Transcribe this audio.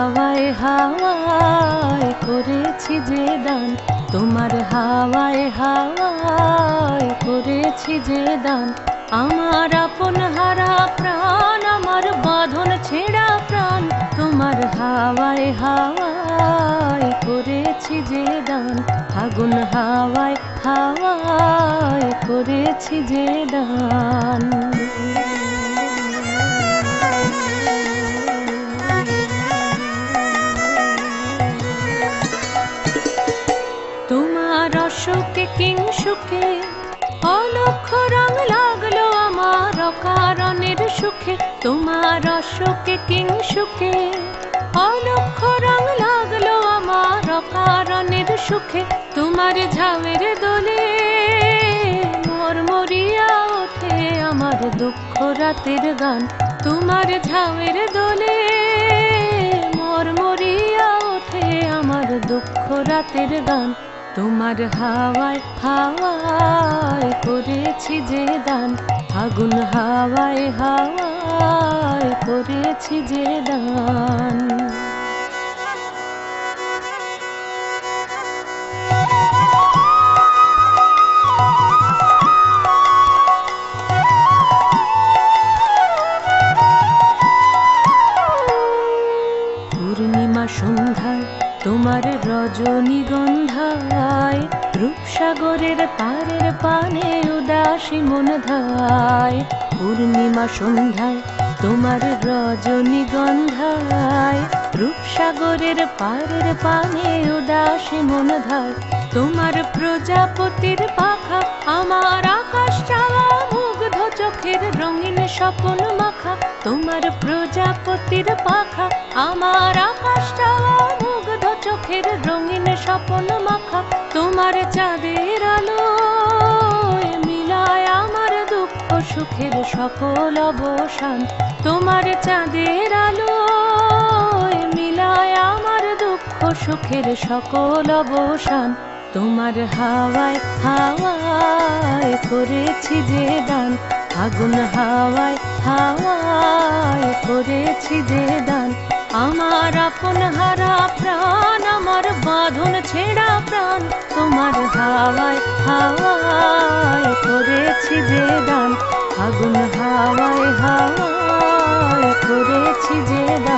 হাওয়ায় হাওয়ায় করেছি যে দান, তোমার হাওয়ায় হাওয়ায় করেছি যে দান। আমার আপন হারা প্রাণ, আমার বাঁধন ছেঁড়া প্রাণ, তোমার হাওয়ায় হাওয়ায় করেছি যে দান। ফাগুন হাওয়ায় হাওয়ায় করেছি যে দান। তোমার অসুখে কিংসুখে অলক্ষ রং লাগলো আমার অকারণের সুখে। তোমার অসুখে কিংসুখে অলক্ষ রং লাগলো আমার অকারণের সুখে। তোমার ঝামের দোলে মরমরিয়া ওঠে আমার দুঃখ রাতের গান। তোমার ঝামের দোলে মরমরিয়া ওঠে আমার দুঃখ রাতের গান। তোমার হাওয়ায় হাওয়ায় করেছি যে দান, ফাগুন হাওয়ায় হাওয়ায় করেছি যে দান। পূর্ণিমা সন্ধ্যায় তোমার রজনীগন্ধায়, রূপসাগরের পারের পানে উদাসী মন ধায়। পূর্ণিমা সন্ধ্যায় তোমার রজনীগন্ধায়, রূপসাগরের পারের পানে উদাসী মন ধায়। তোমার প্রজাপতির পাখা আমার আকাশ চাওয়া মুগ্ধ চোখের রঙিন স্বপ্ন মাখা। তোমার প্রজাপতির পাখা আমার আকাশ চাওয়া মুগ্ধ চোখের রঙিন স্বপ্ন মাখা। তোমার চাঁদের আলো মিলায় আমার দুঃখ সুখের সকল অবসান। তোমার চাঁদের আলো মিলায় আমার দুঃখ সুখের সকল অবসান। তোমার হাওয়ায় হাওয়ায় করেছি যে দান, ফাগুন হাওয়ায় হাওয়ায় করেছি যে দান। আমার আপন হারা প্রাণ, আমার বাঁধন ছেঁড়া প্রাণ, তোমার হাওয়ায় হাওয়ায় করেছি যে দান। ফাগুন হাওয়ায় হাওয়ায় করেছি যে দান।